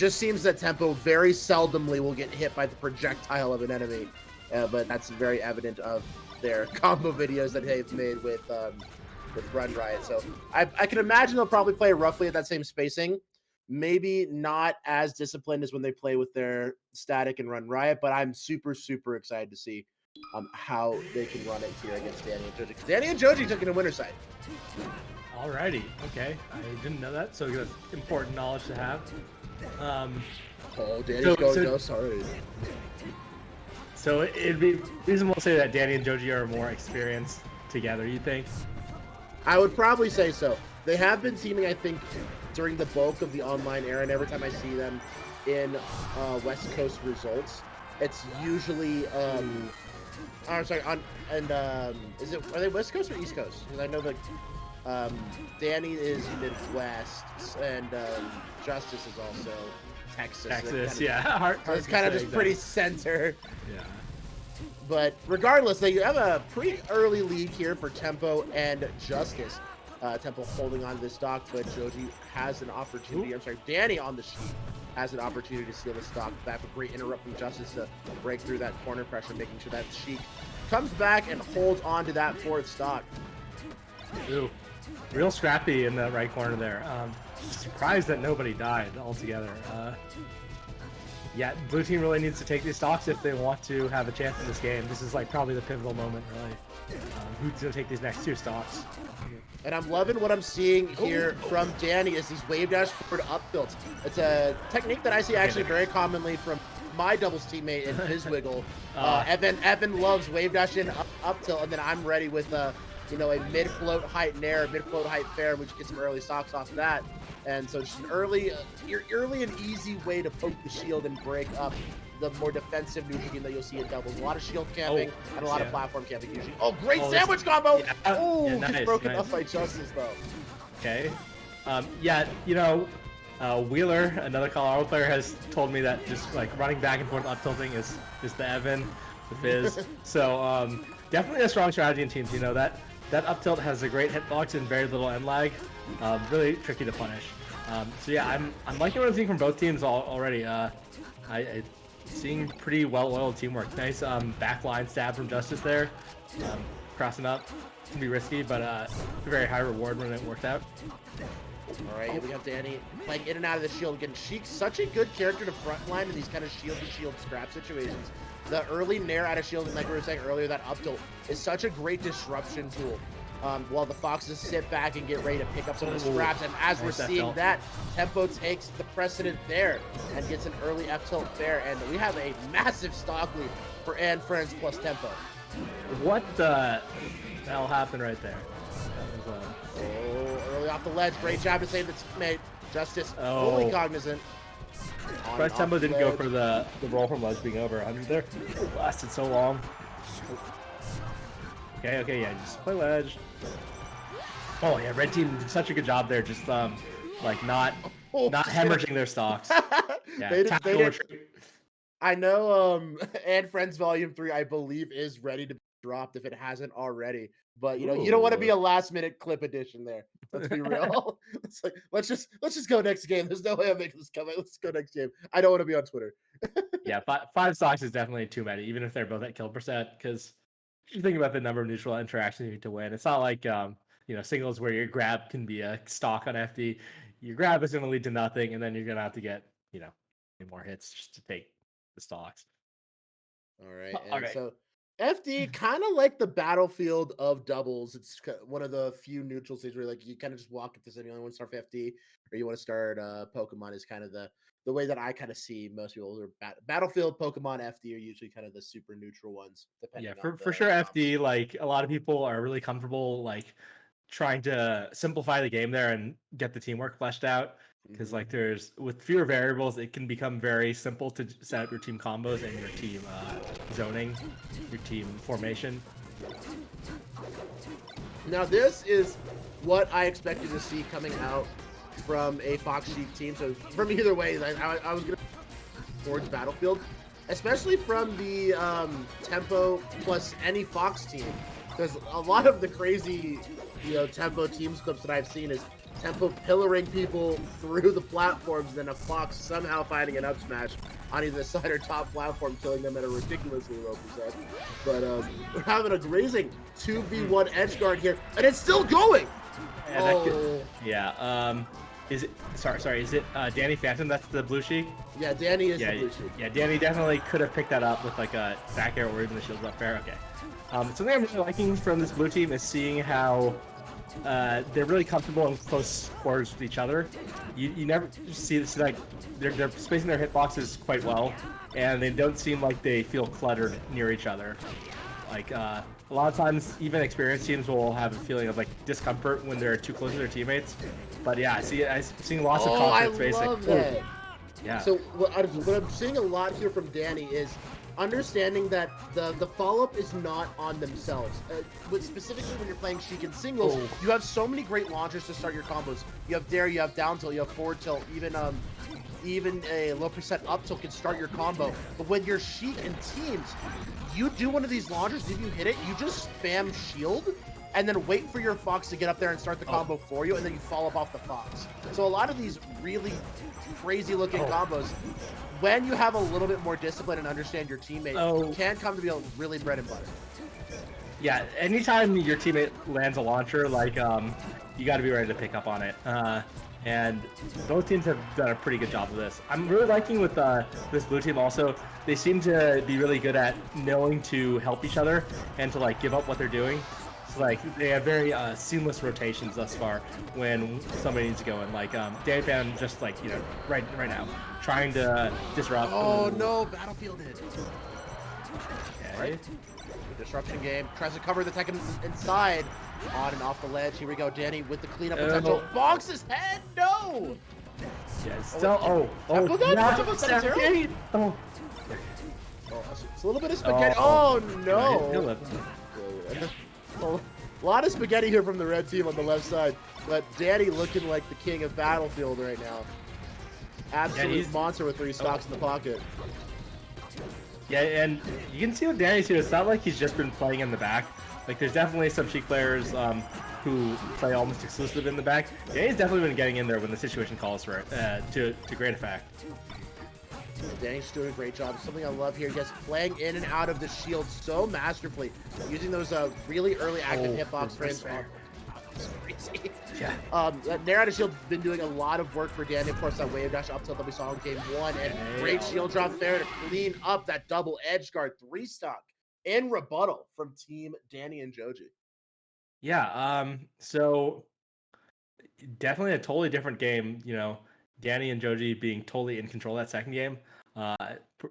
just seems that Tempo very seldomly will get hit by the projectile of an enemy, but that's very evident of their combo videos that they've made with Run Riot. So I can imagine they'll probably play roughly at that same spacing. Maybe not as disciplined as when they play with their Static and Run Riot, but I'm super, super excited to see how they can run it here against Danny and JOJI. Because Danny and JOJI took it in winter side. Alrighty, okay. I didn't know that, so that's important knowledge to have. Oh, Danny's going no, sorry. So it'd be reasonable to say that Danny and JOJI are more experienced together, you think? I would probably say so. They have been teaming, I think, during the bulk of the online era, and every time I see them in West Coast results, it's usually I'm sorry, are they West Coast or East Coast? Because I know that Danny is Midwest, and Justus is also Texas. Texas, yeah. It's kind of just pretty center. Yeah. But regardless, they have a pretty early lead here for Tempo and Justus. Tempo holding on to this stock, but JOJI has an opportunity. I'm sorry, Danny on the sheet has an opportunity to steal the stock back. A great interrupt from Justus to break through that corner pressure, making sure that Sheik comes back and holds on to that fourth stock. Ooh, real scrappy in the right corner there. Surprised that nobody died altogether. Yeah, blue team really needs to take these stocks if they want to have a chance in this game. This is like probably the pivotal moment, really. Who's going to take these next two stocks? And I'm loving what I'm seeing here from Danny is these wave dash forward up tilts. It's a technique that I see actually very commonly from my doubles teammate in Fizzwiggle. Evan loves wave dash in up tilt, and then I'm ready with a mid float height nair, mid float height fair, which gets some early stocks off that. And so just an early and easy way to poke the shield and break up the more defensive neutral game that you'll see in doubles. A lot of shield camping and a lot of platform camping usually. Oh, great sandwich combo! Yeah, oh, yeah, nice, gets broken up by Justus though. Okay. Wheeler, another Colorado player, has told me that just like running back and forth up tilting is the Evan, the Fizz. So definitely a strong strategy in teams. That up tilt has a great hitbox and very little end lag. Really tricky to punish. So yeah, I'm liking what I'm seeing from both teams already. I seeing pretty well-oiled teamwork. Nice backline stab from Justus there. Crossing up can be risky, but a very high reward when it worked out. All right, here we have Danny playing in and out of the shield. Again, Sheik's such a good character to frontline in these kind of shield-to-shield scrap situations. The early nair out of shield, and like we were saying earlier, that up tilt is such a great disruption tool. While the Foxes sit back and get ready to pick up some of the scraps, and as we're seeing that, Tempo takes the precedent there and gets an early F-tilt fair, and we have a massive stock lead for and Friends plus Tempo. What the hell happened right there? Early off the ledge, great job to save the teammate. Justus fully cognizant. Surprised Tempo didn't go for the roll from ledge being over. I mean, there lasted so long. Okay, yeah, just play ledge. Oh yeah, red team did such a good job there, just not hemorrhaging their stocks. Yeah, they did. I know and Friends Volume 3 I believe is ready to be dropped if it hasn't already. But you don't want to be a last minute clip edition there. Let's be real. It's like let's just go next game. There's no way I'm making this come out. Let's go next game. I don't want to be on Twitter. Yeah, 5 stocks is definitely too many, even if they're both at kill percent, because you think about the number of neutral interactions you need to win. It's not like singles where your grab can be a stock on FD. Your grab is going to lead to nothing, and then you're going to have to get more hits just to take the stocks. All right. So FD kind of like the battlefield of doubles. It's one of the few neutral stages where you kind of just walk if there's anyone want to start FD or you want to start Pokemon is kind of the way that I kind of see most people are Battlefield, Pokemon, FD are usually kind of the super neutral ones. Yeah, for sure. FD, like a lot of people are really comfortable trying to simplify the game there and get the teamwork fleshed out. Because there's with fewer variables, it can become very simple to set up your team combos and your team zoning, your team formation. Now this is what I expected to see coming out from a Fox Sheik team. So from either way, I was going to towards Battlefield, especially from the Tempo plus any Fox team. Because a lot of the crazy Tempo teams clips that I've seen is Tempo pillaring people through the platforms, then a Fox somehow finding an up smash on either side or top platform, killing them at a ridiculously low percent. But we're having a grazing 2v1 edge guard here, and it's still going! Is it, sorry, is it DannyPhantom that's the blue sheik? Yeah, Danny is the blue sheik. Yeah, Danny definitely could have picked that up with like a back air or even the shield up fair. Okay. Something I'm really liking from this blue team is seeing how they're really comfortable in close quarters with each other. You never see this, like they're spacing their hitboxes quite well, and they don't seem like they feel cluttered near each other. Like a lot of times, even experienced teams will have a feeling of like discomfort when they're too close to their teammates. But yeah, I'm seeing lots of confidence basic. I love that. Yeah. So what I'm seeing a lot here from Danny is understanding that the follow-up is not on themselves. But specifically when you're playing Sheik in singles, you have so many great launchers to start your combos. You have dare, you have down tilt, you have forward tilt, even a low percent up tilt can start your combo. But when you're Sheik in teams, you do one of these launchers, if you hit it, you just spam shield, and then wait for your Fox to get up there and start the combo for you, and then you follow up off the Fox. So a lot of these really crazy looking combos, when you have a little bit more discipline and understand your teammate, can come to be a really bread and butter. Yeah, anytime your teammate lands a launcher, like you got to be ready to pick up on it. And both teams have done a pretty good job of this. I'm really liking with this blue team also. They seem to be really good at knowing to help each other and to like give up what they're doing. So like they have very seamless rotations thus far when somebody needs to go in. Like DannyPhantom just like right now trying to disrupt. Oh no, Battlefielded. Okay. Right. The disruption game tries to cover the tech inside. On and off the ledge. Here we go, Danny with the cleanup potential. Bonks his head. No. Yeah, still. It's a little bit of spaghetti. Oh no. A lot of spaghetti here from the red team on the left side, but Danny looking like the king of Battlefield right now. Absolute monster with 3 stocks in the pocket. Yeah, and you can see with Danny too, it's not like he's just been playing in the back. Like, there's definitely some Sheik players who play almost exclusive in the back. Danny's definitely been getting in there when the situation calls for it, to great effect. Danny's doing a great job. Something I love here, just playing in and out of the shield so masterfully, using those really early active hitbox frames. Crazy. Yeah. Nair out of shield been doing a lot of work for Danny. Of course, that wave dash up tilt that we saw in game 1, and great shield drop there to clean up that double edge guard 3-stock in rebuttal from team Danny and JOJI. Yeah. So definitely a totally different game. Danny and JOJI being totally in control of that second game.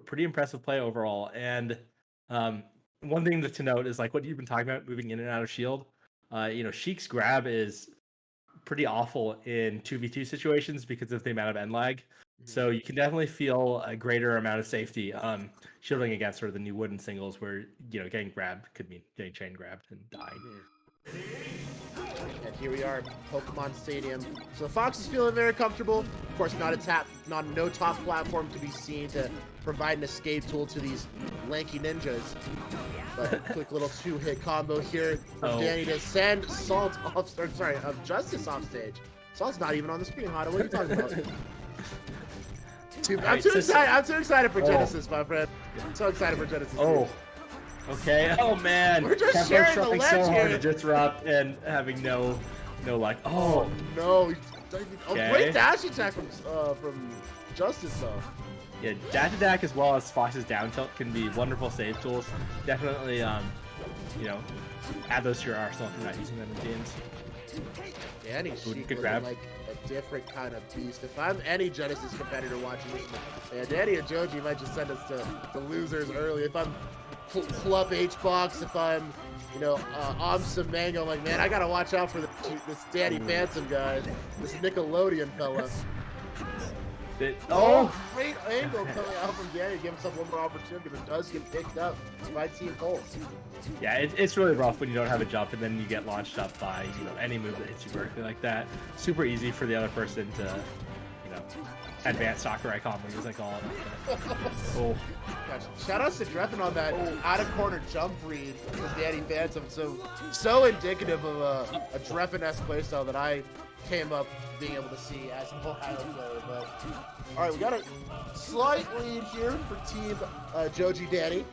Pretty impressive play overall. And one thing to note is like what you've been talking about, moving in and out of shield. Sheik's grab is pretty awful in 2v2 situations because of the amount of end lag. So you can definitely feel a greater amount of safety shielding against sort of the new wooden singles where, getting grabbed could mean getting chain grabbed and dying. And here we are at Pokemon Stadium. So the Fox is feeling very comfortable. Of course, no top platform to be seen to provide an escape tool to these lanky ninjas. But quick little 2-hit combo here from Danny to send Justus off stage. Salt's not even on the screen, Hada. What are you talking about? I'm too excited for Genesis, my friend. I'm so excited for Genesis. Okay. Oh man. We're just sharing the ledge so hard here. to disrupt and having no luck. Oh no. Great dash attack from Justus though. Yeah, dash attack as well as Fox's down tilt can be wonderful save tools. Definitely add those to your arsenal if you're not using them in games. Danny's Sheik good looking grab. like a different kind of beast. If I'm any Genesis competitor watching this, Danny and JOJI might just send us to the losers early. If I'm Club H-Box, if I'm, some Mango, I'm like, man, I gotta watch out for this DannyPhantom guy, this Nickelodeon fella. Great angle coming out from Danny, give himself one more opportunity, but does get picked up by Team Pulse. Yeah, it's really rough when you don't have a jump and then you get launched up by any move that hits you vertically like that. Super easy for the other person to advanced soccer icon moves, I call it. Gotcha. Shout outs to Dreffen on that out of corner jump read from DannyPhantom. So indicative of a Dreffen-esque playstyle that I came up being able to see as an Ohio player. But all right, we got a slight lead here for Team JOJI Danny.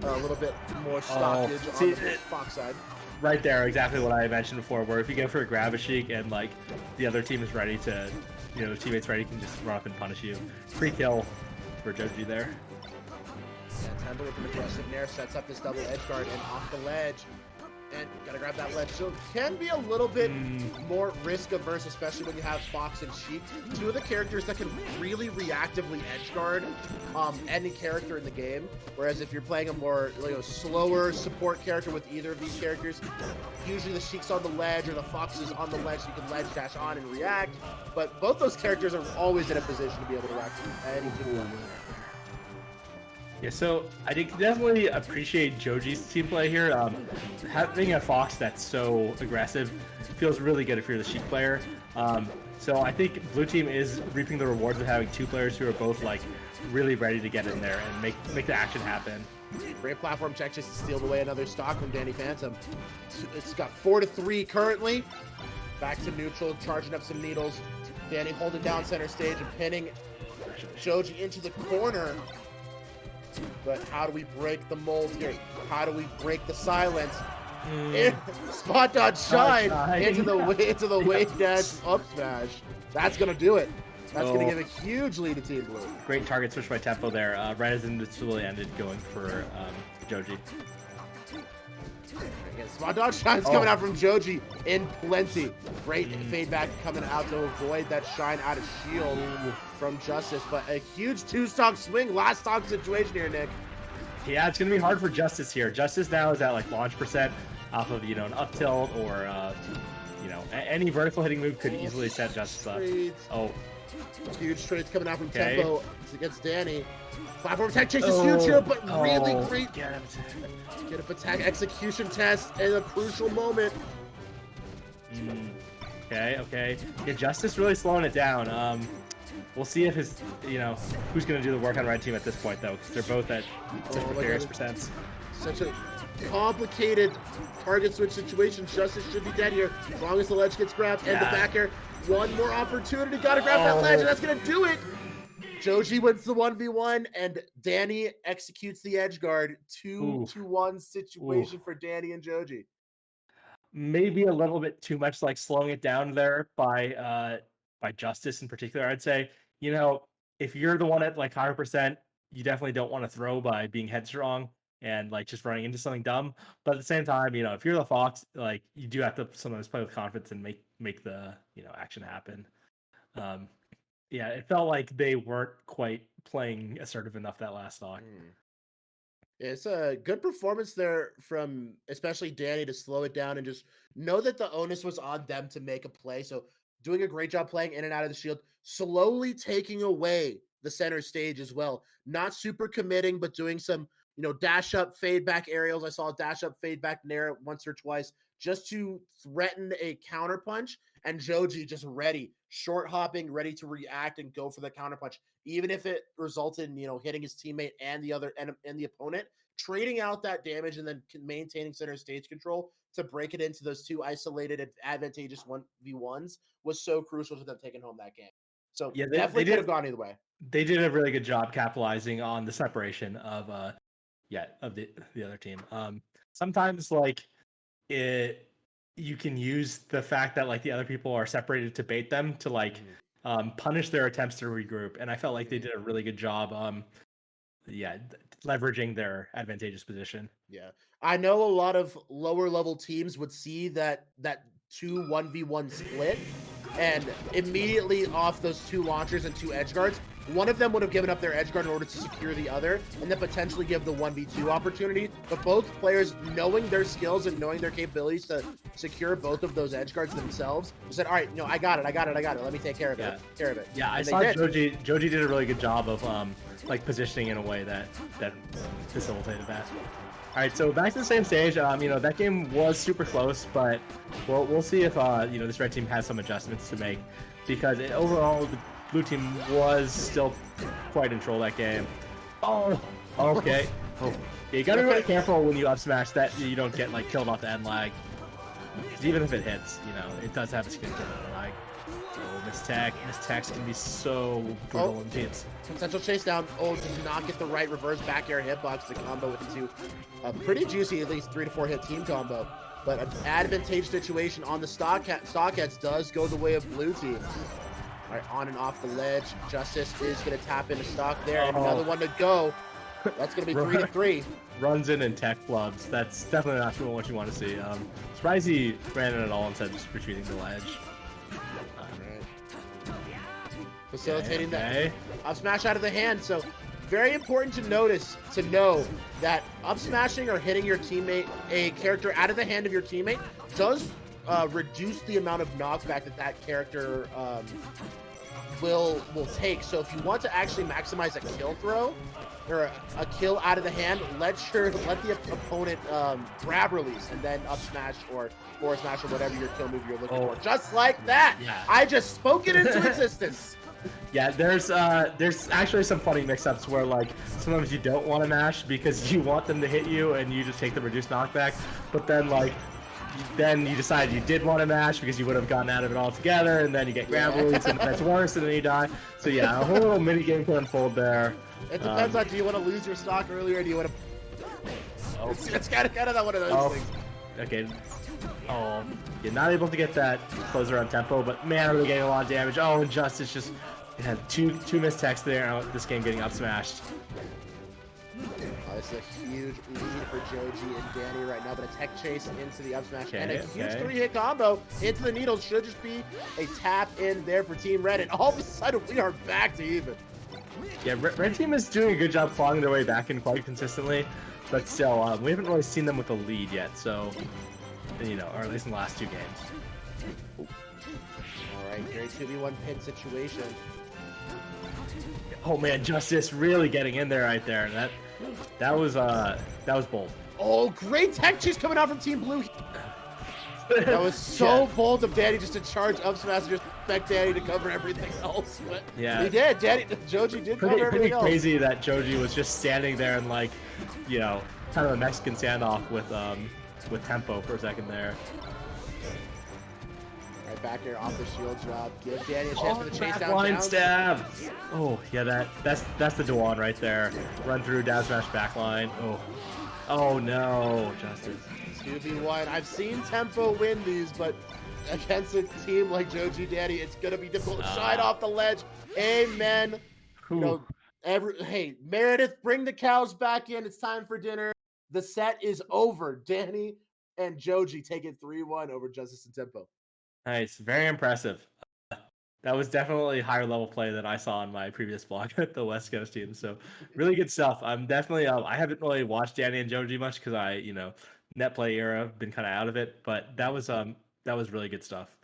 A little bit more stockage on the Fox side. Right there, exactly what I mentioned before, where if you go for a grab a Sheik and like the other team is ready to, you know, teammates ready can just run up and punish you. Free kill for JOJI there. Yeah, Temple with an aggressive nair sets up this double edge guard and off the ledge. And gotta grab that ledge. So it can be a little bit more risk averse, especially when you have Fox and Sheik. Two of the characters that can really reactively edge guard any character in the game. Whereas if you're playing a more slower support character with either of these characters, usually the Sheik's on the ledge or the Fox is on the ledge, so you can ledge dash on and react. But both those characters are always in a position to be able to react to any team. Yeah, so I definitely appreciate JOJI's team play here. Having a Fox that's so aggressive feels really good if you're the Sheik player. So I think blue team is reaping the rewards of having two players who are both like really ready to get in there and make the action happen. Great platform check just to steal away another stock from DannyPhantom. It's got 4-3 currently. Back to neutral, charging up some needles. Danny holding down center stage and pinning JOJI into the corner. But how do we break the mold here? How do we break the silence? Spot dodge shine into the wave dash up smash. That's gonna do it. That's gonna give a huge lead to Team Blue. Great target switch by Tempo there. Right as Invitational ended, going for JOJI. Again, spot dodge shine's coming out from JOJI in plenty. Great fade back coming out to avoid that shine out of shield from Justus, but a huge two-stock swing, last stock situation here, Nick. Yeah, it's gonna be hard for Justus here. Justus now is at like launch percent off of an up tilt or any vertical hitting move could easily set Justus up. Oh, huge trades coming out from Tempo against Danny. Platform tech chase is huge here, but really great. Get up attack execution test in a crucial moment. Okay. Yeah, Justus really slowing it down. We'll see if his, who's going to do the work on red team at this point, though, because they're both at such precarious percents. Such a complicated target switch situation. Justice should be dead here as long as the ledge gets grabbed and the back air. One more opportunity. Got to grab that ledge, and that's going to do it. JOJI wins the 1v1, and Danny executes the edge guard. 2-1 situation for Danny and JOJI. Maybe a little bit too much, like slowing it down there by Justus in particular. I'd say, if you're the one at like higher percent, you definitely don't want to throw by being headstrong and like just running into something dumb. But at the same time, if you're the Fox, like you do have to sometimes play with confidence and make the action happen. Yeah, it felt like they weren't quite playing assertive enough that last stock. It's a good performance there from especially Danny to slow it down and just know that the onus was on them to make a play. So doing a great job playing in and out of the shield, slowly taking away the center stage as well. Not super committing, but doing some, dash up, fade back aerials. I saw a dash up, fade back nair once or twice just to threaten a counter punch. And JOJI just ready, short hopping, ready to react and go for the counter punch, even if it resulted in hitting his teammate and the other and the opponent, trading out that damage and then maintaining center stage control to break it into those two isolated advantageous 1v1s was so crucial to them taking home that game. So yeah, definitely could have gone either way. They did a really good job capitalizing on the separation of the other team. Sometimes you can use the fact that like the other people are separated to bait them to punish their attempts to regroup, and I felt like they did a really good job leveraging their advantageous position. Yeah, I know a lot of lower level teams would see that 2 1v1 split and immediately off those two launchers and two edge guards, one of them would have given up their edge guard in order to secure the other and then potentially give the 1v2 opportunity. But both players, knowing their skills and knowing their capabilities to secure both of those edge guards themselves, said, all right, I got it. Let me take care of it. Yeah, I saw JOJI did a really good job of positioning in a way that facilitated that. All right, so back to the same stage. That game was super close, but we'll see if this red team has some adjustments to make, because overall the blue team was still quite in control that game. Oh, okay. Yeah, you gotta be really careful when you up smash that you don't get killed off the end lag. Even if it hits, it does have a skin to the lag. Mistechs can be so brutal in teams. Potential chase down. Oh, does not get the right reverse back air hitbox to combo into a pretty juicy, at least 3 to 4 hit team combo. But an advantageous situation on the Stockheads does go the way of blue team. All right, on and off the ledge. Justus is going to tap into stock there. And another one to go. That's going to be 3 to 3. Runs in and tech flubs. That's definitely not what you want to see. Surprised he ran in at all instead of just retreating the ledge. Facilitating that up smash out of the hand. So very important to know that up smashing or hitting your teammate, a character out of the hand of your teammate, does reduce the amount of knockback that character will take. So if you want to actually maximize a kill throw or a kill out of the hand, let the opponent grab release and then up smash or forward smash or whatever your kill move you're looking for. Just like that. Yeah. I just spoke it into existence. Yeah, there's actually some funny mix-ups where like sometimes you don't want to mash because you want them to hit you and you just take the reduced knockback, but then like you decide you did want to mash because you would have gotten out of it altogether, and then you get grab release and that's worse, and then you die. So yeah, a whole little mini game can unfold there. It depends on, do you want to lose your stock earlier or do you want to... It's kind of that one of those things. Okay. Oh, you're not able to get that closer on tempo, but man, are they getting a lot of damage. Oh, and Justus just had two mistechs there, and this game getting up smashed. This is a huge lead for JOJI and Danny right now, but a tech chase into the up smash and a huge 3-hit combo into the needles should just be a tap in there for Team Red, and all of a sudden we are back to even. Yeah, Red Team is doing a good job clawing their way back in quite consistently, but still, we haven't really seen them with a lead yet, so, you know, or at least in the last 2 games. All right, great 2v1 pin situation. Oh man, Justus really getting in there right there. That was bold. Oh, great tech chase coming out from Team Blue. That was so bold of Danny just to charge up smash and just expect Danny to cover everything else. But he did. JOJI did cover everything else. Pretty crazy that JOJI was just standing there and like, you know, kind of a Mexican standoff with tempo for a second there. Right back here off the shield drop. Give Danny a chance for the chase down. Line stab. Oh yeah, that's the Dewan right there. Run through down smash backline. Oh no, Justus. 2v1. I've seen Tempo win these, but against a team like JOJI Danny, it's gonna be difficult. Shine off the ledge. Amen. You know, hey, Meredith, bring the cows back in. It's time for dinner. The set is over. Danny and JOJI take it 3-1 over Justus and Tempo. Nice, very impressive. That was definitely higher level play than I saw on my previous blog at the West Coast team. So really good stuff. I'm definitely I haven't really watched Danny and JOJI much because I, you know, net play era, been kind of out of it, but that was really good stuff.